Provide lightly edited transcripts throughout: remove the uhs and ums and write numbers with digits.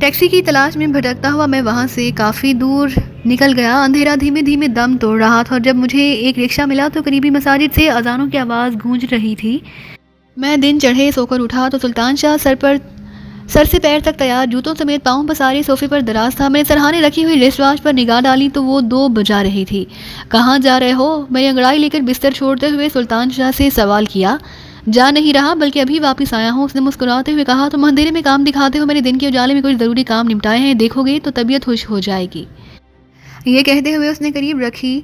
Taxi کی تلاش میں بھٹکتا ہوا میں وہاں سے کافی دور نکل گیا۔ اندھیرا دھیمے دھیمے دم توڑ رہا تھا اور جب مجھے ایک رکشہ ملا تو قریبی مساجد سے اذانوں کی آواز گونج رہی تھی۔ میں دن چڑھے سو کر اٹھا تو سلطان شاہ سر سے پیر تک تیار، جوتوں سمیت پاؤں پسارے صوفے پر دراز تھا۔ میں نے سرہانے رکھی ہوئی رسٹ واچ پر نگاہ ڈالی تو وہ 2 بجا رہی تھی۔ کہاں جا رہے ہو؟ میں نے انگڑائی لے کر بستر چھوڑتے ہوئے سلطان شاہ سے سوال کیا۔ جا نہیں رہا بلکہ ابھی واپس آیا ہوں، اس نے مسکراتے ہوئے کہا۔ تم اندھیرے میں کام دکھاتے ہو، میں نے دن کے اجالے میں کچھ ضروری کام نمٹائے ہیں، دیکھو گے تو طبیعت خوش ہو جائے گی۔ یہ کہتے ہوئے اس نے قریب رکھی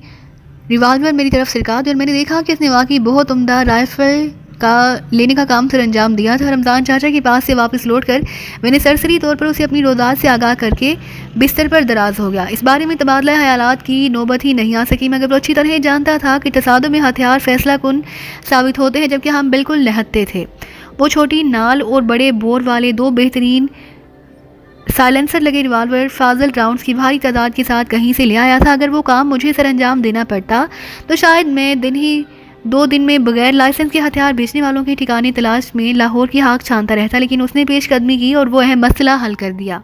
ریوالور میری طرف سرکا دی اور میں نے دیکھا کہ اس نے واقعی بہت عمدہ رائفل لینے کا کام سر انجام دیا تھا۔ رمضان چاچا کے پاس سے واپس لوٹ کر میں نے سرسری طور پر اسے اپنی روزات سے آگاہ کر کے بستر پر دراز ہو گیا۔ اس بارے میں تبادلہ خیالات کی نوبت ہی نہیں آ سکی، مگر وہ اچھی طرح جانتا تھا کہ تصادم میں ہتھیار فیصلہ کن ثابت ہوتے ہیں، جبکہ ہم بالکل نہتے تھے۔ وہ چھوٹی نال اور بڑے بور والے 2 بہترین سائلنسر لگے ریوالور فاضل راؤنڈز کی بھاری تعداد کے ساتھ کہیں سے لے آیا تھا۔ اگر وہ کام مجھے سر انجام دینا پڑتا تو شاید میں 2 دن میں بغیر لائسنس کے ہتھیار بیچنے والوں کے ٹھکانے تلاش میں لاہور کی ہاک چھانتا رہتا، لیکن اس نے پیش قدمی کی اور وہ اہم مسئلہ حل کر دیا۔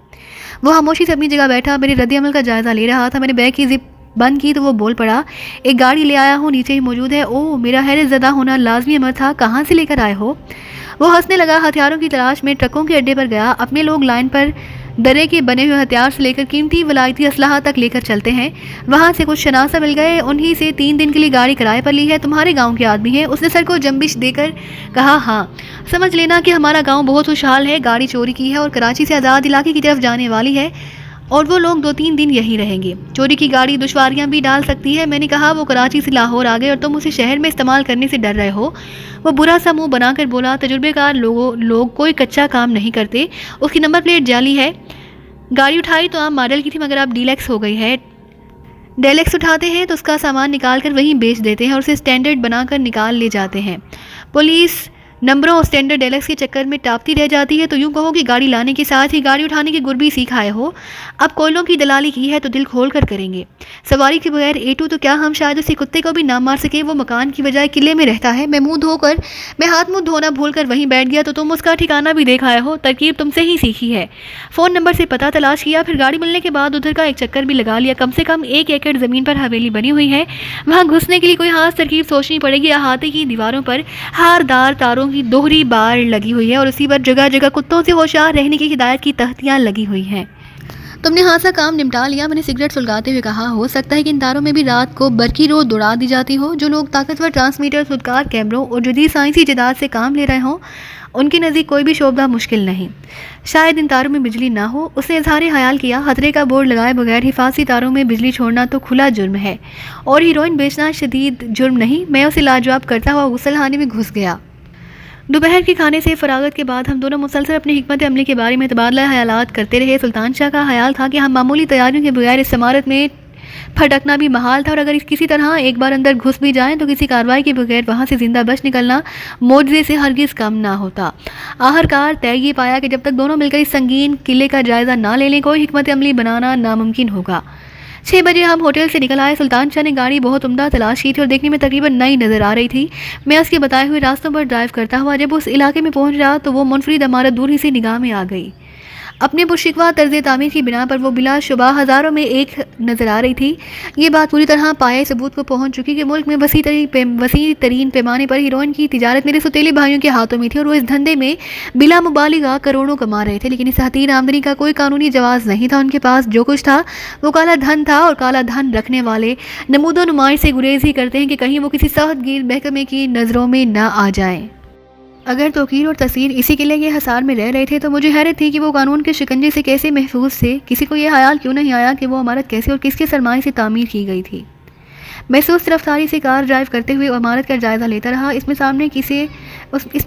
وہ خاموشی سے اپنی جگہ بیٹھا میرے رد عمل کا جائزہ لے رہا تھا۔ میں نے بیگ کی زپ بند کی تو وہ بول پڑا، ایک گاڑی لے آیا ہوں، نیچے ہی موجود ہے۔ اوہ، میرا حیرت زدہ ہونا لازمی امر تھا، کہاں سے لے کر آئے ہو؟ وہ ہنسنے لگا۔ ہتھیاروں کی تلاش میں ٹرکوں کے اڈے پر گیا۔ اپنے لوگ لائن پر درے کے بنے ہوئے ہتھیار سے لے کر قیمتی ولایتی اسلحہ تک لے کر چلتے ہیں۔ وہاں سے کچھ شناسہ مل گئے، انہی سے 3 دن کے لیے گاڑی کرائے پر لی ہے۔ تمہارے گاؤں کے آدمی ہیں؟ اس نے سر کو جنبش دے کر کہا۔ ہاں، سمجھ لینا کہ ہمارا گاؤں بہت خوشحال ہے، گاڑی چوری کی ہے اور کراچی سے آزاد علاقے کی طرف جانے والی ہے اور وہ لوگ 2-3 دن یہیں رہیں گے۔ چوری کی گاڑی دشواریاں بھی ڈال سکتی ہے۔ میں نے کہا، وہ کراچی سے لاہور آ گئے اور تم اسے شہر میں استعمال کرنے سے ڈر رہے ہو؟ وہ برا سا منہ بنا کر بولا، تجربے کار لوگ کوئی کچا کام نہیں کرتے۔ اس کی نمبر پلیٹ جعلی ہے۔ گاڑی اٹھائی تو عام ماڈل کی تھی، مگر اب ڈیلکس ہو گئی ہے۔ ڈیلکس اٹھاتے ہیں تو اس کا سامان نکال کر وہیں بیچ دیتے ہیں اور اسے سٹینڈرڈ بنا کر نکال لے جاتے ہیں۔ پولیس نمبروں اور سٹینڈرڈ ڈیلکس کے چکر میں ٹاپتی رہ جاتی ہے۔ تو یوں کہو کہ گاڑی لانے کے ساتھ ہی گاڑی اٹھانے کے گر بھی سیکھ آئے ہو۔ اب کوئلوں کی دلالی کی ہے تو دل کھول کر کریں گے۔ سواری کے بغیر A2 تو کیا ہم شاید اسی کتے کو بھی نہ مار سکیں؟ وہ مکان کی بجائے قلعے میں رہتا ہے۔ میں ہاتھ منہ دھونا بھول کر وہیں بیٹھ گیا۔ تو تم اس کا ٹھکانہ بھی دیکھ آئے ہو؟ ترکیب تم سے ہی سیکھی ہے۔ فون نمبر سے پتہ تلاش کیا، پھر گاڑی ملنے کے بعد ادھر کا ایک چکر بھی لگا لیا۔ کم سے کم 1 ایکڑ زمین پر حویلی بنی ہوئی ہے، وہاں گھسنے کے لیے کوئی خاص ترکیب سوچنی پڑے گی۔ احاطے کی دیواروں پر ہاردار تاروں کی دوہری بار لگی ہوئی ہے اور اسی پر جگہ جگہ کتوں سے ہوشیار رہنے کی ہدایت کی تختیاں لگی ہوئی ہیں۔ تم نے خاصا کام نمٹا لیا، میں نے سگریٹ سلگاتے ہوئے کہا۔ ہو سکتا ہے کہ ان تاروں میں بھی رات کو برقی رو دوڑا دی جاتی ہو۔ جو لوگ طاقتور ٹرانسمیٹر، خودکار کیمروں اور جدید سائنسی جداد سے کام لے رہے ہوں، ان کے نزدیک کوئی بھی شعبہ مشکل نہیں۔ شاید ان تاروں میں بجلی نہ ہو۔ اس نے اظہار خیال کیا۔ خطرے کا بورڈ لگائے بغیر حفاظتی تاروں میں بجلی چھوڑنا تو کھلا جرم ہے، اور ہیروئن بیچنا شدید جرم نہیں۔ میں اسے لاجواب کرتا ہوا غسل خانے میں گھس گیا۔ دوپہر کے کھانے سے فراغت کے بعد ہم دونوں مسلسل اپنی حکمت عملی کے بارے میں تبادلہ خیالات کرتے رہے۔ سلطان شاہ کا خیال تھا کہ ہم معمولی تیاریوں کے بغیر اس عمارت میں پھٹکنا بھی محال تھا، اور اگر کسی طرح ایک بار اندر گھس بھی جائیں تو کسی کارروائی کے بغیر وہاں سے زندہ بچ نکلنا معجزے سے ہرگز کم نہ ہوتا۔ آخرکار طے یہ پایا کہ جب تک دونوں مل کر اس سنگین قلعے کا جائزہ نہ لے لیں، کوئی حکمت عملی بنانا ناممکن ہوگا۔ 6 بجے ہم ہوٹل سے نکل آئے۔ سلطان شاہ نے گاڑی بہت عمدہ تلاش کی تھی اور دیکھنے میں تقریباً نئی نظر آ رہی تھی۔ میں اس کے بتائے ہوئے راستوں پر ڈرائیو کرتا ہوا جب اس علاقے میں پہنچ رہا تو وہ منفرد عمارت دور ہی سے نگاہ میں آ گئی۔ اپنے پرشکوہ طرز تعمیر کی بنا پر وہ بلا شبہ ہزاروں میں ایک نظر آ رہی تھی۔ یہ بات پوری طرح پائے ثبوت کو پہنچ چکی کہ ملک میں وسیع ترین پیمانے پر ہیروئن کی تجارت میرے سوتیلے بھائیوں کے ہاتھوں میں تھی، اور وہ اس دھندے میں بلا مبالغہ کروڑوں کما رہے تھے، لیکن اس حقیر آمدنی کا کوئی قانونی جواز نہیں تھا۔ ان کے پاس جو کچھ تھا وہ کالا دھن تھا، اور کالا دھن رکھنے والے نمود و نمائش سے گریز ہی کرتے ہیں کہ کہیں وہ کسی سخت گیر محکمے کی نظروں میں نہ آ جائیں۔ اگر توقیر اور تصویر اسی قلعے کے حصار میں رہ رہے تھے تو مجھے حیرت تھی کہ وہ قانون کے شکنجے سے کیسے محفوظ تھے۔ کسی کو یہ خیال کیوں نہیں آیا کہ وہ عمارت کیسے اور کس کے سرمایے سے تعمیر کی گئی تھی؟ میں سست رفتاری سے کار ڈرائیو کرتے ہوئے عمارت کا جائزہ لیتا رہا۔ اس میں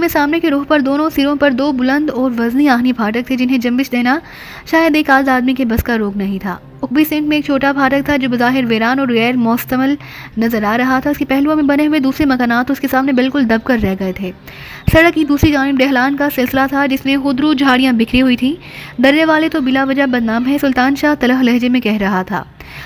سامنے کے رخ پر دونوں سروں پر 2 بلند اور وزنی آہنی پھاٹک تھے جنہیں جنبش دینا شاید ایک آز آدمی کے بس کا روگ نہیں تھا۔ عقبی سمت میں ایک چھوٹا پھاٹک تھا جو بظاہر ویران اور غیر مستعمل نظر آ رہا تھا۔ اس کے پہلوؤں میں بنے ہوئے دوسرے مکانات اس کے سامنے بالکل دب کر رہ گئے تھے۔ سڑک کی دوسری جانب ڈھلان کا سلسلہ تھا جس میں خودرو جھاڑیاں بکھری ہوئی تھیں۔ درے والے تو بلا وجہ بدنام ہے، سلطان شاہ تلخ لہجے میں کہہ رہا تھا۔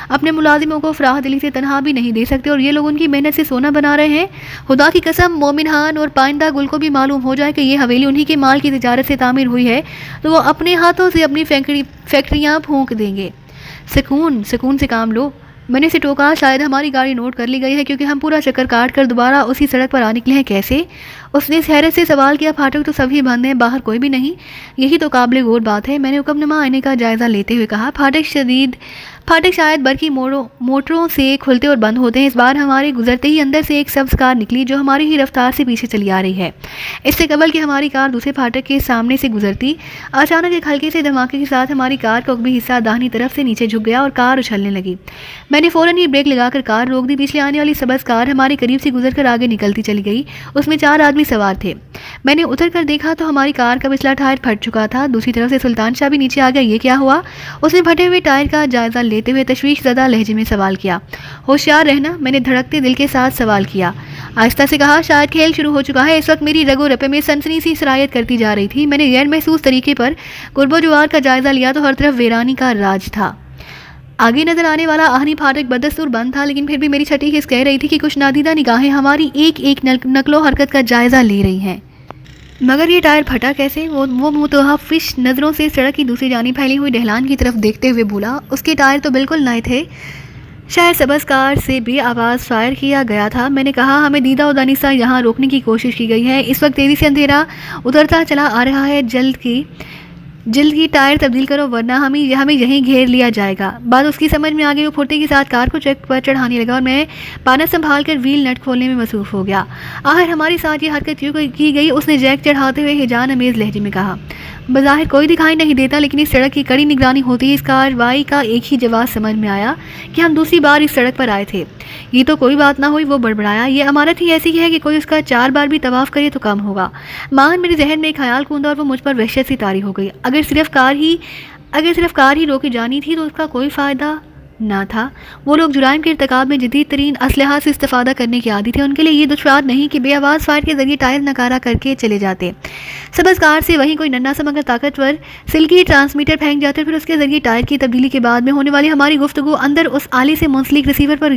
اپنے ملازموں کو فراخ دلی سے تنہا بھی نہیں دے سکتے، اور یہ لوگ ان کی محنت سے سونا بنا رہے ہیں۔ خدا کی قسم، مومن خان اور پائندہ گل کو بھی معلوم ہو جائے کہ یہ حویلی انہی کے مال کی تجارت سے تعمیر ہوئی ہے تو وہ اپنے ہاتھوں سے اپنی فیکٹریاں پھونک دیں گے۔ سکون سے کام لو۔ میں نے اسے ٹوکا، شاید ہماری گاڑی نوٹ کر لی گئی ہے کیونکہ ہم پورا چکر کاٹ کر دوبارہ اسی سڑک پر آ نکلے ہیں۔ کیسے؟ اس نے حیرت سے سوال کیا۔ پھاٹک تو سبھی بند ہیں، باہر کوئی بھی نہیں۔ یہی تو قابل غور بات ہے، میں نے حکم نما آئینے کا جائزہ لیتے ہوئے کہا۔ پھاٹک شاید برقی موٹروں سے کھلتے اور بند ہوتے ہیں۔ اس بار ہمارے گزرتے ہی اندر سے ایک سبز کار نکلی جو ہماری ہی رفتار سے پیچھے چلی آ رہی ہے۔ اس سے قبل کہ ہماری کار دوسرے پھاٹک کے سامنے سے گزرتی، اچانک ایک ہلکے سے دھماکے کے ساتھ ہماری کار کا عقبی حصہ داہنی طرف سے نیچے جھک گیا اور کار اچھلنے لگی۔ میں نے فوراً ہی بریک لگا کر کار روک دی۔ پیچھے آنے والی سبز کار ہمارے قریب سے گزر کر آگے نکلتی چلی گئی۔ اس میں 4 آدمی سوار تھے۔ میں نے اتر کر دیکھا تو ہماری کار کا پچھلا ٹائر پھٹ چکا تھا۔ دوسری طرف سے سلطان شاہ بھی نیچے آ گیا۔ یہ کیا ہوا؟ اس نے پھٹے ہوئے ٹائر کا جائزہ لیتے ہوئے تشویش زدہ لہجے میں سوال کیا۔ ہوشیار رہنا، میں نے دھڑکتے دل کے ساتھ سوال کیا۔ آہستہ سے کہا، شاید کھیل شروع ہو چکا ہے۔ اس وقت میری رگ و رپے میں سنسنی سی سرایت کرتی جا رہی تھی۔ میں نے غیر محسوس طریقے پر قرب و جوار کا جائزہ لیا تو ہر طرف ویرانی کا راج تھا۔ آگے نظر آنے والا آہنی پھاٹک بدستور بند تھا، لیکن پھر بھی میری چھٹی حس کہہ رہی تھی کہ کچھ نادیدہ نگاہیں ہماری ایک ایک نقل و حرکت کا جائزہ لے رہی ہیں۔ مگر یہ ٹائر پھٹا کیسے؟ وہ متوحش نظروں سے سڑک کی دوسری جانب پھیلی ہوئی ڈھلان کی طرف دیکھتے ہوئے بولا۔ اس کے ٹائر تو بالکل نئے تھے، شاید سبز کار سے بے آواز فائر کیا گیا تھا۔ میں نے کہا، ہمیں دیدہ و دانستہ یہاں روکنے کی کوشش کی گئی ہے۔ اس وقت تیزی سے اندھیرا اترتا چلا آ رہا ہے۔ جلد کی ٹائر تبدیل کرو ورنہ ہمیں یہیں گھیر لیا جائے گا۔ بات اس کی سمجھ میں آ گئی۔ وہ پھرتی کے ساتھ کار کو ٹریک پر چڑھانے لگا اور میں پانا سنبھال کر ویل نٹ کھولنے میں مصروف ہو گیا۔ آخر ہمارے ساتھ یہ حرکت کیوں کی گئی؟ اس نے جیک چڑھاتے ہوئے ہیجان امیز لہجے میں کہا۔ بظاہر کوئی دکھائی نہیں دیتا، لیکن اس سڑک کی کڑی نگرانی ہوتی ہے۔ اس کارروائی کا ایک ہی جواز سمجھ میں آیا کہ ہم دوسری بار اس سڑک پر آئے تھے۔ یہ تو کوئی بات نہ ہوئی، وہ بڑبڑایا۔ یہ عمارت ہی ایسی ہے کہ کوئی اس کا 4 بار بھی طواف کرے تو کم ہوگا۔ مان میرے ذہن میں ایک خیال کوندا اور وہ مجھ پر وحشت سی طاری ہو گئی۔ اگر صرف کار ہی روکی جانی تھی تو اس کا کوئی فائدہ نہ تھا۔ وہ لوگ جرائم کے ارتکاب میں جدید ترین اسلحہ سے استفادہ کرنے کے عادی تھے۔ ان کے لیے یہ دشوار نہیں کہ بے آواز فائر کے ذریعے ٹائر نکارہ کر کے چلے جاتے۔ سبز کار سے وہیں کوئی ننھا سا مگر طاقتور سلکی ٹرانسمیٹر پھینک جاتے، پھر اس کے ذریعے ٹائر کی تبدیلی کے بعد میں ہونے والی ہماری گفتگو اندر اس آلے سے منسلک ریسیور پر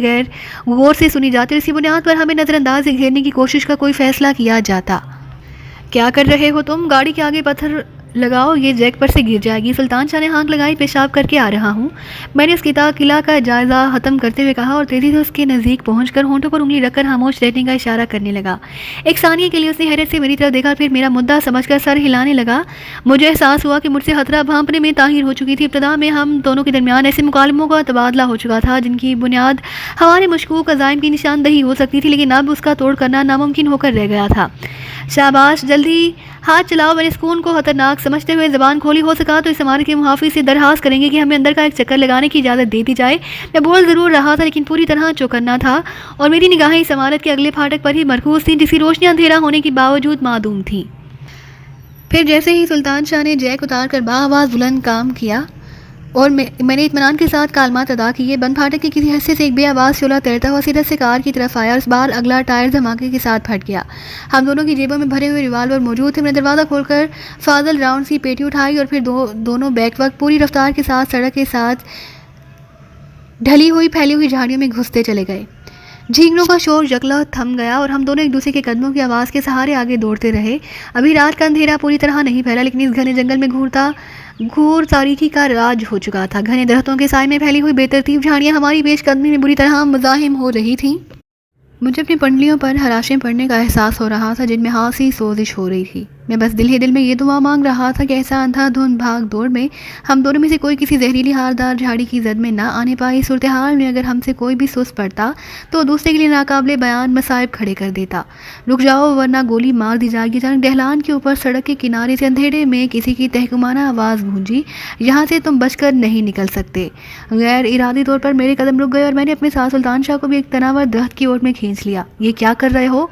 غور سے سنی جاتی۔ اسی بنیاد پر ہمیں نظر انداز سے گھیرنے کی کوشش کا کوئی فیصلہ کیا جاتا۔ کیا کر رہے ہو تم؟ گاڑی کے آگے پتھر لگاؤ، یہ جیک پر سے گر جائے گی۔ سلطان شاہ نے ہانک لگائی۔ پیشاب کر کے آ رہا ہوں، میں نے اس قلعہ کا جائزہ ختم کرتے ہوئے کہا اور تیزی سے اس کے نزدیک پہنچ کر ہونٹوں پر انگلی رکھ کر خاموش رہنے کا اشارہ کرنے لگا۔ ایک ثانیے کے لیے اس نے حیرت سے میری طرف دیکھا، پھر میرا مدعا سمجھ کر سر ہلانے لگا۔ مجھے احساس ہوا کہ مجھ سے خطرہ بھانپنے میں طاہر ہو چکی تھی۔ ابتدا میں ہم دونوں کے درمیان ایسے مکالموں کا تبادلہ ہو چکا تھا جن کی بنیاد ہمارے مشکوک عزائم کی نشاندہی ہو سکتی تھی، لیکن اب اس کا توڑ کرنا ناممکن ہو کر رہ گیا تھا۔ شاباش، جلدی ہاتھ چلاؤ۔ میں نے سکون کو خطرناک سمجھتے ہوئے زبان کھولی۔ ہو سکا تو اس عمارت کے محافظ سے درخواست کریں گے کہ ہمیں اندر کا ایک چکر لگانے کی اجازت دے دی جائے۔ میں بول ضرور رہا تھا لیکن پوری طرح چوکنا تھا اور میری نگاہیں اس عمارت کے اگلے پھاٹک پر ہی مرکوز تھیں جس کی روشنی اندھیرا ہونے کے باوجود معدوم تھی۔ پھر جیسے ہی سلطان شاہ نے جیک اتار کر بآواز بلند کام کیا اور میں نے اطمینان کے ساتھ کالمات ادا کیے، بند پھاٹک کے کسی حصے سے ایک بے آواز شعلہ تیرتا ہوا سیدھا سے کار کی طرف آیا اور اس بار اگلا ٹائر دھماکے کے ساتھ پھٹ گیا۔ ہم دونوں کی جیبوں میں بھرے ہوئے ریوالور موجود تھے۔ میں نے دروازہ کھول کر فاضل راؤنڈ سی پیٹی اٹھائی اور پھر دونوں بیک وقت پوری رفتار کے ساتھ سڑک کے ساتھ ڈھلی ہوئی پھیلی ہوئی جھاڑیوں میں گھستے چلے گئے۔ جھینگروں کا شور یکلا تھم گیا اور ہم دونوں ایک دوسرے کے قدموں کی آواز کے سہارے آگے دوڑتے رہے۔ ابھی رات کا اندھیرا پوری طرح نہیں پھیلا، لیکن اس گھنے جنگل میں گھور تاریکی کا راج ہو چکا تھا۔ گھنے درختوں کے سائے میں پھیلی ہوئی بے ترتیب جھاڑیاں ہماری پیش قدمی میں بری طرح مزاحم ہو رہی تھیں۔ مجھے اپنی پنڈلیوں پر خراشیں پڑنے کا احساس ہو رہا تھا جن میں خاصی سوزش ہو رہی تھی۔ میں بس دل ہی دل میں یہ دعا مانگ رہا تھا کہ ایسا اندھا دھند بھاگ دوڑ میں ہم دونوں میں سے کوئی کسی زہریلی ہاردار جھاڑی کی زد میں نہ آنے پائے۔ اس صورتحال میں اگر ہم سے کوئی بھی سست پڑتا تو دوسرے کے لیے ناقابل بیان مصائب کھڑے کر دیتا۔ رک جاؤ ورنہ گولی مار دی جائے گی۔ اچانک ڈھلان کے اوپر سڑک کے کنارے سے اندھیرے میں کسی کی تحکمانہ آواز گونجی، یہاں سے تم بچ کر نہیں نکل سکتے۔ غیر ارادی طور پر میرے قدم رک گئے اور میں نے اپنے ساتھ سلطان شاہ کو بھی ایک تناور درخت کی اوٹ میں کھینچ لیا۔ یہ کیا کر رہے ہو؟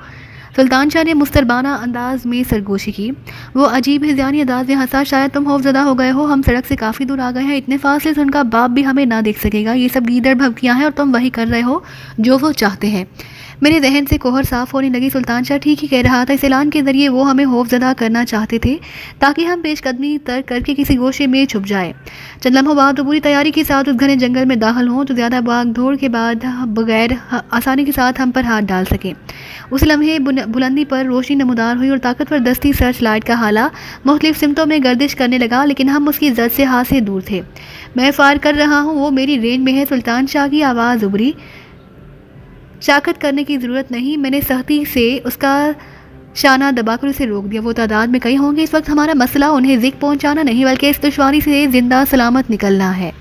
سلطان شاہ نے مستربانہ انداز میں سرگوشی کی۔ وہ عجیب ہذیانی انداز میں ہنسا۔ شاید تم خوف زدہ ہو گئے ہو، ہم سڑک سے کافی دور آ گئے ہیں، اتنے فاصلے سے ان کا باپ بھی ہمیں نہ دیکھ سکے گا۔ یہ سب گیدڑ بھبکیاں ہیں اور تم وہی کر رہے ہو جو وہ چاہتے ہیں۔ میرے ذہن سے کوہر صاف ہونے لگی۔ سلطان شاہ ٹھیک ہی کہہ رہا تھا، اس اعلان کے ذریعے وہ ہمیں خوف زدہ کرنا چاہتے تھے تاکہ ہم پیش قدمی ترک کر کے کسی گوشے میں چھپ جائیں۔ چند لمحوں بعد وہ پوری تیاری کے ساتھ اس گھنے جنگل میں داخل ہوں تو زیادہ بھاگ دوڑ کے بعد بغیر آسانی کے ساتھ ہم پر ہاتھ ڈال سکیں۔ اس لمحے بلندی پر روشنی نمودار ہوئی اور طاقتور دستی سرچ لائٹ کا ہالہ مختلف سمتوں میں گردش کرنے لگا، لیکن ہم اس کی زد سے ہاتھ سے دور تھے۔ میں فائر کر رہا ہوں، وہ میری رینج میں ہے۔ سلطان شاہ کی آواز ابھری۔ شاکت کرنے کی ضرورت نہیں، میں نے سختی سے اس کا شانہ دبا کر اسے روک دیا۔ وہ تعداد میں کئی ہوں گے، اس وقت ہمارا مسئلہ انہیں ذکر پہنچانا نہیں بلکہ اس دشواری سے زندہ سلامت نکلنا ہے۔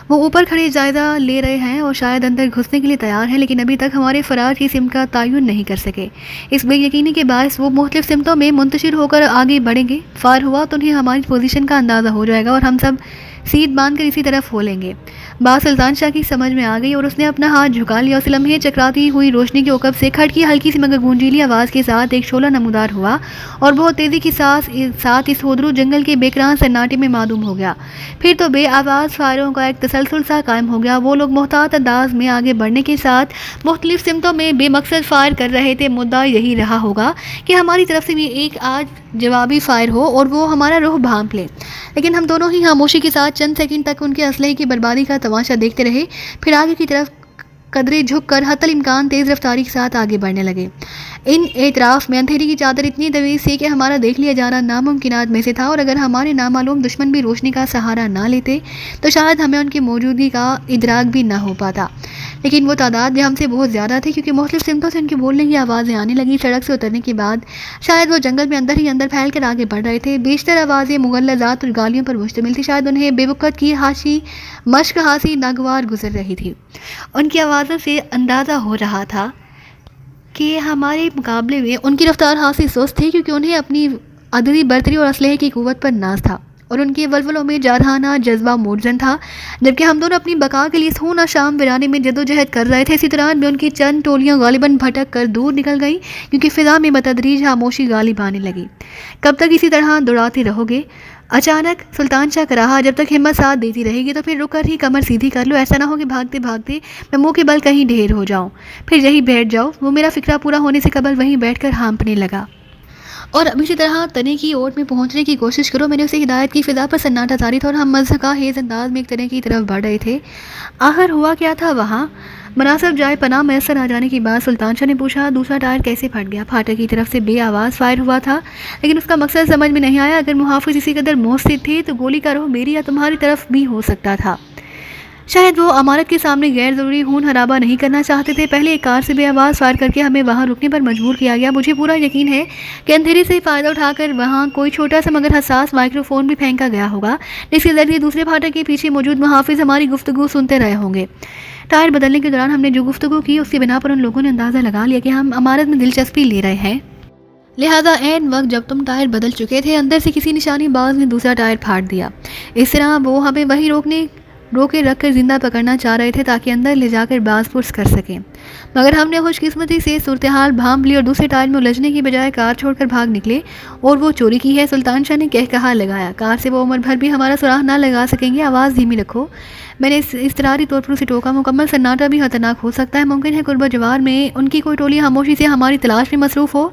وہ اوپر کھڑے جائزہ لے رہے ہیں اور شاید اندر گھسنے کے لیے تیار ہیں، لیکن ابھی تک ہمارے فرار کی سمت کا تعین نہیں کر سکے۔ اس بے یقینی کے باعث وہ مختلف سمتوں میں منتشر ہو کر آگے بڑھیں گے۔ فائر ہوا تو انہیں ہماری پوزیشن کا اندازہ ہو جائے گا اور ہم سب سیٹ باندھ کر اسی طرف ہو لیں گے۔ بات سلطان شاہ کی سمجھ میں آ گئی اور اس نے اپنا ہاتھ جھکا لیا۔ اس لمحے چکراتی ہوئی روشنی کے عقب سے کھڑکی ہلکی سی مگر گونجیلی آواز کے ساتھ ایک شعلہ نمودار ہوا اور بہت تیزی کے ساتھ اس ہودرو جنگل کے بےکران سناٹے میں معدوم ہو گیا۔ پھر تو بے آواز فائروں کا ایک تسلسل سا قائم ہو گیا۔ وہ لوگ محتاط انداز میں آگے بڑھنے کے ساتھ مختلف سمتوں میں بے مقصد فائر کر رہے تھے۔ مدعا یہی رہا ہوگا کہ ہماری طرف سے بھی ایک آج جوابی فائر ہو اور وہ ہمارا روح بھانپ لے، لیکن ہم دونوں ہی خاموشی کے ساتھ چند سیکنڈ تک ان کے اسلحے کی بربادی کا تماشا دیکھتے رہے، پھر آگے کی طرف قدرے جھک کر حتی الامکان تیز رفتاری کے ساتھ آگے بڑھنے لگے۔ ان اعتراف میں اندھیری کی چادر اتنی طویل سی کہ ہمارا دیکھ لیا جانا ناممکنات میں سے تھا، اور اگر ہمارے نامعلوم دشمن بھی روشنی کا سہارا نہ لیتے تو شاید ہمیں ان کی موجودگی کا ادراک بھی نہ ہو پاتا۔ لیکن وہ تعداد میں ہم سے بہت زیادہ تھی، کیونکہ مختلف سمتوں سے ان کے بولنے کی آوازیں آنے لگی۔ سڑک سے اترنے کے بعد شاید وہ جنگل میں اندر ہی اندر پھیل کر آگے بڑھ رہے تھے۔ بیشتر آوازیں مغلظات اور گالیوں پر مشتمل تھی۔ شاید انہیں بے وقت کی مشق ہانسی ناگوار گزر رہی تھی۔ ان کی آوازوں سے اندازہ ہو رہا تھا کہ ہمارے مقابلے میں ان کی رفتار ہانسی سست تھی، کیونکہ انہیں اپنی عددی برتری اور اسلحے کی قوت پر ناز تھا اور ان کے ولولوں میں جارحانہ جذبہ موجزن تھا۔ جبکہ ہم دونوں اپنی بقا کے لیے سونا شام ویرانے میں جدوجہد کر رہے تھے، اسی دوران میں ان کی چند ٹولیاں غالباً بھٹک کر دور نکل گئیں، کیونکہ فضا میں بتدریج خاموشی غالب آنے لگی۔ کب تک اسی طرح دوڑاتے رہو گے؟ اچانک سلطان شاہ کراہا، جب تک ہمت ساتھ دیتی رہے گی تو پھر رک کر ہی کمر سیدھی کر لو، ایسا نہ ہو کہ بھاگتے بھاگتے میں منہ کے بل کہیں ڈھیر ہو جاؤں، پھر یہی بیٹھ جاؤ۔ وہ میرا فکرہ پورا ہونے سے قبل وہیں بیٹھ کر ہانپنے لگا۔ اور اب اسی طرح تنے کی اوٹ میں پہنچنے کی کوشش کرو۔ میں نے اسے ہدایت کی۔ فضا پر سناٹا طاری تھا اور ہم مضحکہ خیز انداز میں ایک تنے کی طرف بڑھ رہے تھے۔ آخر ہوا کیا تھا وہاں؟ مناسب جائے پناہ میسر آ جانے کے بعد سلطان شاہ نے پوچھا، دوسرا ٹائر کیسے پھٹ گیا؟ پھاٹک کی طرف سے بے آواز فائر ہوا تھا، لیکن اس کا مقصد سمجھ میں نہیں آیا۔ اگر محافظ اسی قدر محسن تھے تو گولی کا رخ میری یا تمہاری طرف بھی ہو سکتا تھا۔ شاید وہ عمارت کے سامنے غیر ضروری خون خرابہ نہیں کرنا چاہتے تھے۔ پہلے ایک کار سے بے آواز فائر کر کے ہمیں وہاں رکنے پر مجبور کیا گیا۔ مجھے پورا یقین ہے کہ اندھیرے سے فائدہ اٹھا کر وہاں کوئی چھوٹا سا مگر حساس مائکرو فون بھی پھینکا گیا ہوگا، جس کے ذریعے دوسرے پھاٹک کے پیچھے موجود محافظ ہماری گفتگو سنتے رہے ہوں گے۔ ٹائر بدلنے کے دوران ہم نے جو گفتگو کی اس کی بنا پر ان لوگوں نے اندازہ لگا لیا کہ ہم عمارت میں دلچسپی لے رہے ہیں، لہذا عین وقت جب تم ٹائر بدل چکے تھے اندر سے کسی نشانی باز نے دوسرا ٹائر پھاڑ دیا۔ اس طرح وہ ہمیں وہیں روکے رکھ کر زندہ پکڑنا چاہ رہے تھے تاکہ اندر لے جا کر باز پرس کر سکیں، مگر ہم نے خوش قسمتی سے صورتحال بھانپ لی اور دوسرے ٹائر میں الجھنے کی بجائے کار چھوڑ کر بھاگ نکلے۔ اور وہ چوری کی ہے، سلطان شاہ نے کہا لگایا۔ کار سے وہ عمر بھر بھی ہمارا سراغ نہ لگا سکیں گے، آواز دھیمی رکھو۔ میں نے اضطراری طور پر اسے ٹوکا۔ مکمل سناٹا بھی خطرناک ہو سکتا ہے، ممکن ہے قرب و جوار میں ان کی کوئی ٹولی خاموشی سے ہماری تلاش میں مصروف ہو۔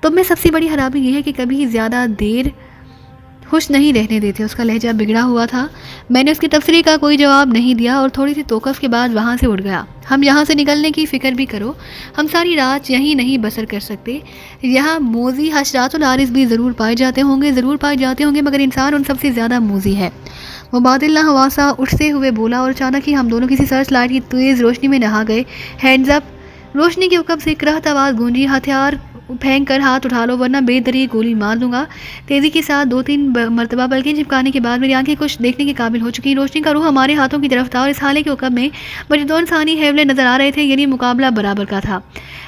تم میں سب سے بڑی خرابی یہ ہے کہ کبھی زیادہ دیر خوش نہیں رہنے دیتے۔ اس کا لہجہ بگڑا ہوا تھا۔ میں نے اس کی تبصرے کا کوئی جواب نہیں دیا اور تھوڑی سی توقف کے بعد وہاں سے اٹھ گیا۔ ہم یہاں سے نکلنے کی فکر بھی کرو، ہم ساری رات یہیں نہیں بسر کر سکتے۔ یہاں موذی حشرات العارض بھی ضرور پائے جاتے ہوں گے، مگر انسان ان سب سے زیادہ موذی ہے۔ وہ بادل نہ ہوا سا اٹھتے ہوئے بولا اور اچانک ہی ہم دونوں کسی سرچ لائٹ کی تیز روشنی میں نہا گئے۔ ہینڈز اپ! روشنی کے عقب سے کرہت آواز گونجی، ہتھیار پھینک کر ہاتھ اٹھا لو ورنہ بے دریغ گولی مار دوں گا۔ تیزی کے ساتھ 2-3 مرتبہ بلکہ چپکانے کے بعد میری آنکھیں کچھ دیکھنے کے قابل ہو چکی۔ روشنی کا روح ہمارے ہاتھوں کی طرف تھا اور اس حالے کے عقب میں مجھے 2 انسانی حیولے نظر آ رہے تھے، یعنی مقابلہ برابر کا تھا۔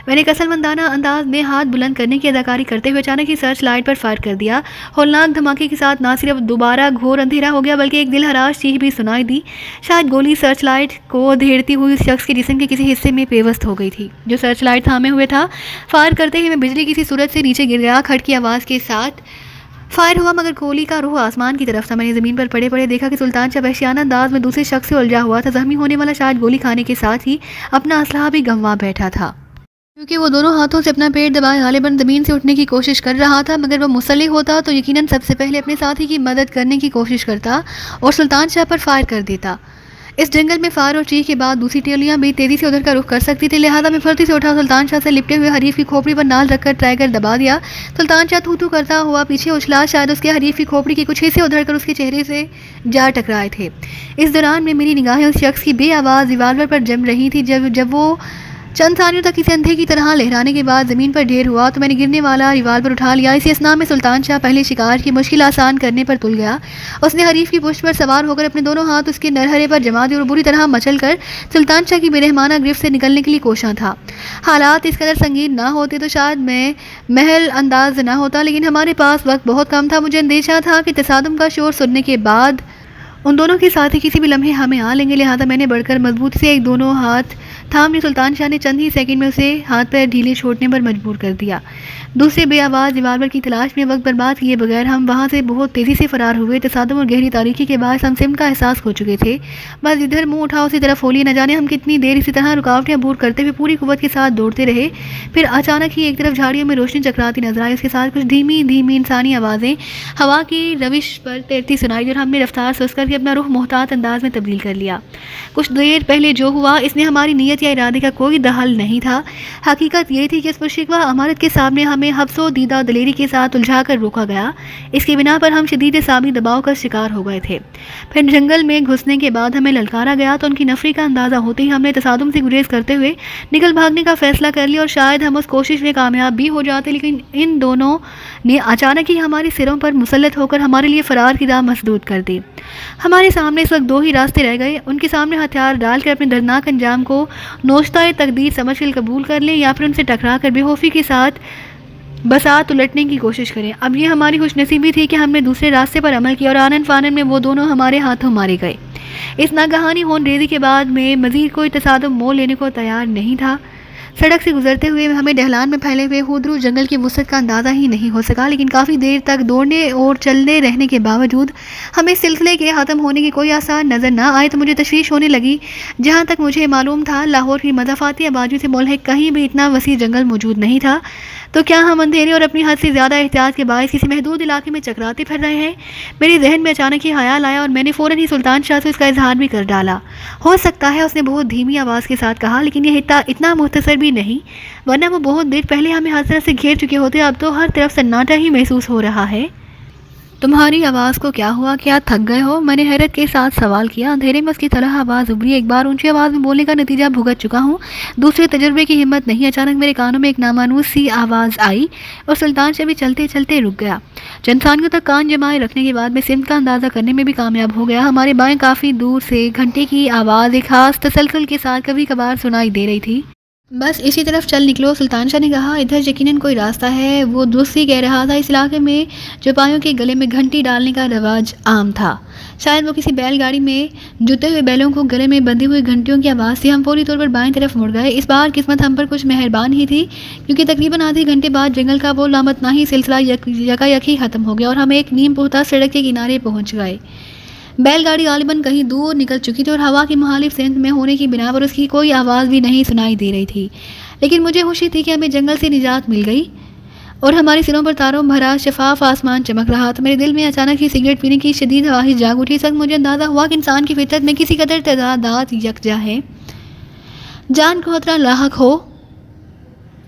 میں نے کسل مندانہ انداز میں ہاتھ بلند کرنے کی اداکاری کرتے ہوئے اچانک ہی سرچ لائٹ پر فائر کر دیا۔ ہولناک دھماکے کے ساتھ نہ صرف دوبارہ گھور اندھیرا ہو گیا بلکہ ایک دل ہراش چیخ بھی سنائی دی۔ شاید گولی سرچ لائٹ کو دھیڑتی ہوئی اس شخص کے جسم کے کسی حصے میں پیوست ہو گئی تھی جو سرچ لائٹ تھامے ہوئے تھا۔ فائر کرتے ہی میں بجلی کسی صورت سے نیچے گر گیا۔ کھڑکی آواز کے ساتھ فائر ہوا مگر گولی کا روح آسمان کی طرف تھا۔ میں نے زمین پر پڑے پڑے دیکھا کہ سلطان شاہ وحشیانہ انداز میں دوسرے شخص سے الجھا ہوا تھا۔ زخمی ہونے والا شاید گولی کھانے کے ساتھ ہی اپنا اسلحہ بھی گنوا بیٹھا تھا۔ کیونکہ وہ دونوں ہاتھوں سے اپنا پیٹ دبائے غالباً زمین سے اٹھنے کی کوشش کر رہا تھا، مگر وہ مسلح ہوتا تو یقیناً سب سے پہلے اپنے ساتھی کی مدد کرنے کی کوشش کرتا اور سلطان شاہ پر فائر کر دیتا۔ اس جنگل میں فائر اور چیخ کے بعد دوسری ٹیلیاں بھی تیزی سے ادھر کا رخ کر سکتی تھی، لہٰذا میں پھرتی سے اٹھا سلطان شاہ سے لپٹے ہوئے حریف کی کھوپڑی پر نال رکھ کر ٹرائگر دبا دیا۔ سلطان شاہ تھو تھو کرتا ہوا پیچھے اچھلا، شاید اس کے حریف کی کھوپڑی کے کچھ حصے ادھر کر اس کے چہرے سے جا ٹکرائے تھے۔ اس دوران میں میری نگاہیں اس شخص کی بے آواز ریوالور پر جم رہی تھی۔ جب وہ چند ثانیوں تک کسی اندھے کی طرح لہرانے کے بعد زمین پر ڈھیر ہوا تو میں نے گرنے والا ریوالور اٹھا لیا۔ اسی اثناء میں سلطان شاہ پہلے شکار کی مشکل آسان کرنے پر تل گیا۔ اس نے حریف کی پشت پر سوار ہو کر اپنے دونوں ہاتھ اس کے نرہرے پر جما دیے اور بری طرح مچل کر سلطان شاہ کی بے رحمانہ گرفت سے نکلنے کے لیے کوشاں تھا۔ حالات اس قدر سنگین نہ ہوتے تو شاید میں محل انداز نہ ہوتا، لیکن ہمارے پاس وقت بہت کم تھا۔ مجھے اندیشہ تھا کہ تصادم کا شور سننے کے بعد ان دونوں کے ساتھی کسی بھی لمحے ہمیں آ لیں گے، لہٰذا میں نے بڑھ کر مضبوطی سے ایک دونوں ہاتھ تھام لیے۔ سلطان شاہ نے چند ہی سیکنڈ میں اسے ہاتھ پیر ڈھیلے چھوڑنے پر مجبور کر دیا۔ دوسرے بے آواز ریوالور کی تلاش میں وقت برباد کیے بغیر ہم وہاں سے بہت تیزی سے فرار ہوئے۔ تصادم اور گہری تاریکی کے باعث ہم سمت کا احساس کھو چکے تھے، بس جدھر منہ اٹھا اسی طرف ہولی۔ نہ جانے ہم کتنی دیر اسی طرح رکاوٹیں عبور کرتے ہوئے پوری قوت کے ساتھ دوڑتے رہے۔ پھر اچانک ہی ایک طرف جھاڑیوں میں روشنی چکراتی نظر آئی، اس کے ساتھ کچھ دھیمی دھیمی انسانی آوازیں ہوا کی روش پر تیرتی سنائی دی اور ہم نے رفتار سست کر کے اپنا رخ محتاط انداز میں تبدیل کر لیا۔ کچھ دیر پہلے جو ہوا اس نے ہماری نیت یا ارادے کا کوئی دخل نہیں تھا۔ حقیقت یہ تھی کہ اس پرشکوہ عمارت کے سامنے ہمیں حبس و دیدہ دلیری کے ساتھ الجھا کر روکا گیا۔ اس کی بنا پر ہم شدید اعصابی دباؤ کا شکار ہو گئے تھے۔ پھر جنگل میں گھسنے کے بعد ہمیں للکارا گیا تو ان کی نفری کا اندازہ ہوتے ہی ہم نے تصادم سے گریز کرتے ہوئے نکل بھاگنے کا فیصلہ کر لیا، اور شاید ہم اس کوشش میں کامیاب بھی ہو جاتے، لیکن ان دونوں نے اچانک ہی ہمارے سروں پر مسلط ہو کر ہمارے لیے فرار کی راہ مسدود کر دی۔ ہمارے سامنے اس وقت دو ہی راستے رہ گئے، ان کے سامنے ہتھیار ڈال کر اپنے دردناک انجام کو نوشتہ تقدیر سمجھ کر قبول کر لیں، یا پھر ان سے ٹکرا کر بے خوفی کے ساتھ بساط الٹنے کی کوشش کریں۔ اب یہ ہماری خوش نصیبی تھی کہ ہم نے دوسرے راستے پر عمل کیا اور آنن فانن میں وہ دونوں ہمارے ہاتھوں مارے گئے۔ اس ناگہانی ہون ریزی کے بعد میں مزید کوئی تصادم مول لینے کو تیار نہیں تھا۔ سڑک سے گزرتے ہوئے ہمیں ڈھلان میں پھیلے ہوئے خودرو جنگل کی وسعت کا اندازہ ہی نہیں ہو سکا، لیکن کافی دیر تک دوڑنے اور چلنے رہنے کے باوجود ہمیں سلسلے کے ختم ہونے کی کوئی آثار نظر نہ آئے تو مجھے تشویش ہونے لگی۔ جہاں تک مجھے معلوم تھا لاہور کی مضافاتی آبادی سے ملحق کہیں بھی اتنا وسیع جنگل موجود نہیں تھا، تو کیا ہم اندھیرے اور اپنی حد سے زیادہ احتیاط کے باعث کسی محدود علاقے میں چکراتے پھر رہے ہیں؟ میرے ذہن میں اچانک ہی خیال آیا اور میں نے فوراً ہی سلطان شاہ سے اس کا اظہار بھی کر ڈالا۔ ہو سکتا ہے اس نے بہت دھیمی آواز کے ساتھ کہا، لیکن یہ اتنا مختصر بھی نہیں، ورنہ وہ بہت دیر پہلے ہمیں ہر طرف سے گھیر چکے ہوتے، اب تو ہر طرف سناٹا ہی محسوس ہو رہا ہے۔ تمہاری آواز کو کیا ہوا؟ کیا تھک گئے ہو؟ میں نے حیرت کے ساتھ سوال کیا۔ اندھیرے میں اس کی طرح آواز ابھری۔ ایک بار اونچی آواز میں بولنے کا نتیجہ بھگت چکا ہوں، دوسرے تجربے کی ہمت نہیں۔ اچانک میرے کانوں میں ایک نامانوس سی آواز آئی اور سلطان شاہ بھی چلتے چلتے رک گیا۔ چند ثانیوں تک کان جمائے رکھنے کے بعد میں سمت کا اندازہ کرنے میں بھی کامیاب ہو گیا۔ ہمارے بائیں کافی دور سے گھنٹے کی آواز ایک خاص تسلسل کے ساتھ کبھی کبھار سنائی دے رہی تھی۔ بس اسی طرف چل نکلو، سلطان شاہ نے کہا۔ ادھر یقیناً کوئی راستہ ہے، وہ درست ہی کہہ رہا تھا۔ اس علاقے میں چوپایوں کے گلے میں گھنٹی ڈالنے کا رواج عام تھا، شاید وہ کسی بیل گاڑی میں جتے ہوئے بیلوں کو گلے میں بندھی ہوئی گھنٹیوں کی آواز تھی۔ ہم فوری طور پر بائیں طرف مڑ گئے۔ اس بار قسمت ہم پر کچھ مہربان ہی تھی، کیونکہ تقریباً آدھے گھنٹے بعد جنگل کا وہ لامتناہی سلسلہ یکا ہی ختم ہو گیا اور ہم ایک نیم پختہ سڑک کے کنارے پہنچ گئے۔ بیل گاڑی غالباً کہیں دور نکل چکی تھی اور ہوا کی مخالف سمت میں ہونے کی بنا پر اس کی کوئی آواز بھی نہیں سنائی دے رہی تھی، لیکن مجھے خوشی تھی کہ ہمیں جنگل سے نجات مل گئی اور ہمارے سروں پر تاروں بھرا شفاف آسمان چمک رہا تھا۔ میرے دل میں اچانک ہی سگریٹ پینے کی شدید خواہش جاگ اٹھی۔ اس وقت مجھے اندازہ ہوا کہ انسان کی فطرت میں کسی قدر تعداد یکجا ہے۔ جان کو خطرہ لاحق ہو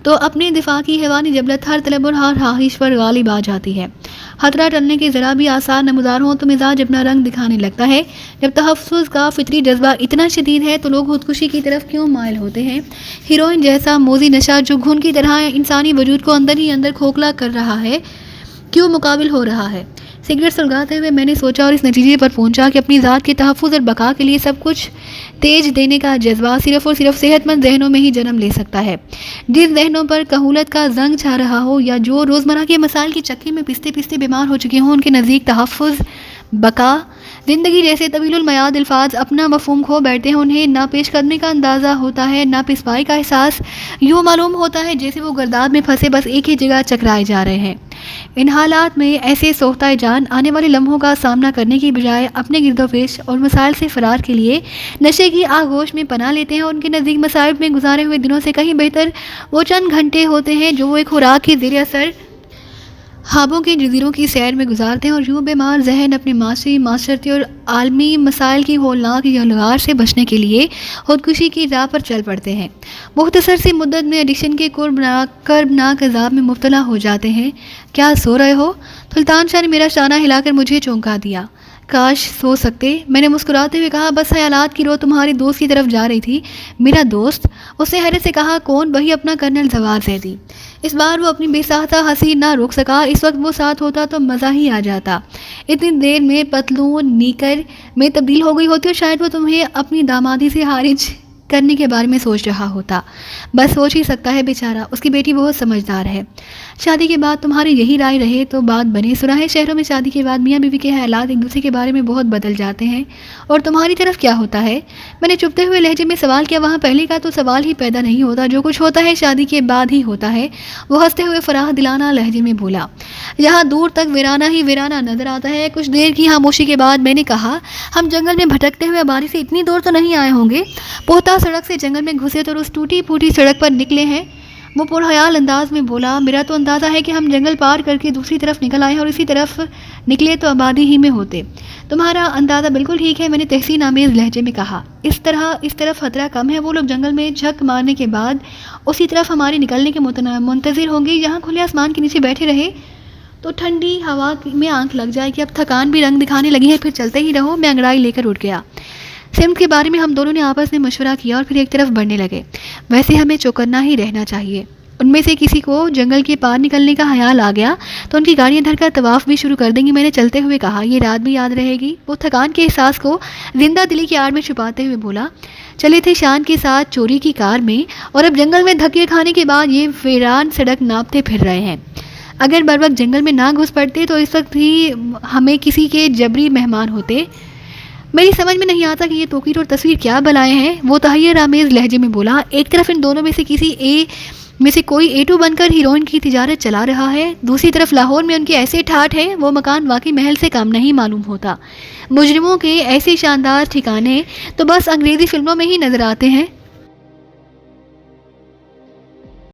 تو اپنے دفاع کی حیوانی جبلت ہر طلب اور ہر خواہش پر غالب آ جاتی ہے۔ خطرہ ٹلنے کے ذرا بھی آثار نمودار ہوں تو مزاج اپنا رنگ دکھانے لگتا ہے۔ جب تحفظ کا فطری جذبہ اتنا شدید ہے تو لوگ خودکشی کی طرف کیوں مائل ہوتے ہیں؟ ہیروئن جیسا موذی نشہ جو گھن کی طرح انسانی وجود کو اندر ہی اندر کھوکھلا کر رہا ہے، کیوں مقابل ہو رہا ہے؟ سگریٹ سلگاتے ہوئے میں نے سوچا اور اس نتیجے پر پہنچا کہ اپنی ذات کے تحفظ اور بقا کے لیے سب کچھ تیج دینے کا جذبہ صرف اور صرف صحت مند ذہنوں میں ہی جنم لے سکتا ہے۔ جس ذہنوں پر کہولت کا زنگ چھا رہا ہو یا جو روزمرہ کے مسائل کی چکی میں پستے پستے بیمار ہو چکے ہوں، ان کے نزدیک تحفظ، بقا، زندگی جیسے طویل المیعاد الفاظ اپنا مفہوم کھو بیٹھتے ہیں، انہیں نہ پیش قدمی کا اندازہ ہوتا ہے نہ پسپائی کا احساس، یوں معلوم ہوتا ہے جیسے وہ گرداب میں پھنسے بس ایک ہی جگہ چکرائے جا رہے ہیں۔ ان حالات میں ایسے سوختہ جان آنے والے لمحوں کا سامنا کرنے کی بجائے اپنے گرد و پیش اور مسائل سے فرار کے لیے نشے کی آغوش میں پناہ لیتے ہیں، اور ان کے نزدیک مصائب میں گزارے ہوئے دنوں سے کہیں بہتر وہ چند گھنٹے ہوتے ہیں جو وہ ایک خوراک کے زیر اثر خوابوں کے جزیروں کی سیر میں گزارتے ہیں، اور یوں بیمار ذہن اپنے معاشی، معاشرتی اور عالمی مسائل کی ہولناک یلغار سے بچنے کے لیے خودکشی کی راہ پر چل پڑتے ہیں۔ مختصر سی مدت میں ایڈکشن کے کربناک عذاب میں مبتلا ہو جاتے ہیں۔ کیا سو رہے ہو؟ سلطان شاہ نے میرا شانہ ہلا کر مجھے چونکا دیا۔ کاش سو سکتے، میں نے مسکراتے ہوئے کہا۔ بس خیالات کی رو تمہاری دوست کی طرف جا رہی تھی۔ میرا دوست؟ اس نے حیرت سے کہا۔ کون؟ وہی اپنا کرنل زوار زیدی۔ اس بار وہ اپنی بے ساختہ ہنسی نہ روک سکا۔ اس وقت وہ ساتھ ہوتا تو مزہ ہی آ جاتا۔ اتنی دیر میں پتلون نیکر میں تبدیل ہو گئی ہوتی اور شاید وہ تمہیں اپنی دامادی سے خارج کرنے کے بارے میں سوچ رہا ہوتا۔ بس سوچ ہی سکتا ہے بیچارہ، اس کی بیٹی بہت سمجھدار ہے۔ شادی کے بعد تمہاری یہی رائے رہے تو بات بنے۔ سنا ہے شہروں میں شادی کے بعد میاں بیوی کے خیالات ایک دوسرے کے بارے میں بہت بدل جاتے ہیں، اور تمہاری طرف کیا ہوتا ہے؟ میں نے چپتے ہوئے لہجے میں سوال کیا۔ وہاں پہلے کا تو سوال ہی پیدا نہیں ہوتا، جو کچھ ہوتا ہے شادی کے بعد ہی ہوتا ہے، وہ ہنستے ہوئے فراخ دلانہ لہجے میں بولا۔ یہاں دور تک ویرانہ ہی ویرانہ نظر آتا ہے۔ کچھ دیر کی خاموشی کے بعد میں نے کہا، ہم جنگل میں بھٹکتے ہوئے آبادی سے اتنی دور تو نہیں آئے ہوں گے؟ پختہ سڑک سے جنگل میں گھسے تو اس ٹوٹی پھوٹی سڑک پر نکلے ہیں؟ وہ پرخیال انداز میں بولا۔ میرا تو اندازہ ہے کہ ہم جنگل پار کر کے دوسری طرف نکل آئے اور اسی طرف نکلے تو آبادی ہی میں ہوتے۔ تمہارا اندازہ بالکل ٹھیک ہے، میں نے تحسین آمیز لہجے میں کہا۔ اس طرف خطرہ کم ہے، وہ لوگ جنگل میں جھک مارنے کے بعد اسی طرف ہمارے نکلنے کے منتظر ہوں گے۔ یہاں کھلے آسمان کے نیچے بیٹھے رہے تو ٹھنڈی ہوا میں آنکھ لگ جائے کہ اب تھکان بھی رنگ دکھانے لگی ہے، پھر چلتے ہی رہو۔ میں انگڑائی لے کر اٹھ گیا۔ سمت کے بارے میں ہم دونوں نے آپس میں مشورہ کیا اور پھر ایک طرف بڑھنے لگے۔ ویسے ہمیں چوکنا ہی رہنا چاہیے۔ ان میں سے کسی کو جنگل کے پار نکلنے کا خیال آ گیا تو ان کی گاڑیاں دھر کر طواف بھی شروع کر دیں گی۔ میں نے چلتے ہوئے کہا، یہ رات بھی یاد رہے گی۔ وہ تھکان کے احساس کو زندہ دلی کی آڑ میں چھپاتے ہوئے بولا۔ چلے تھے شان کے ساتھ چوری کی کار میں، اور اب جنگل میں دھکے کھانے کے بعد یہ ویران سڑک ناپتے پھر رہے ہیں۔ اگر بر وقت جنگل میں نہ گھس پڑتے تو اس وقت ہی ہمیں کسی کے جبری مہمان ہوتے۔ میری سمجھ میں نہیں آتا کہ یہ توقیر اور تصویر کیا بلائے ہیں، وہ تحیر آمیز لہجے میں بولا۔ ایک طرف ان دونوں میں سے کوئی A2 بن کر ہیروئن کی تجارت چلا رہا ہے، دوسری طرف لاہور میں ان کے ایسے ٹھاٹ ہیں، وہ مکان واقعی محل سے کم نہیں معلوم ہوتا۔ مجرموں کے ایسے شاندار ٹھکانے تو بس انگریزی فلموں میں ہی نظر آتے ہیں۔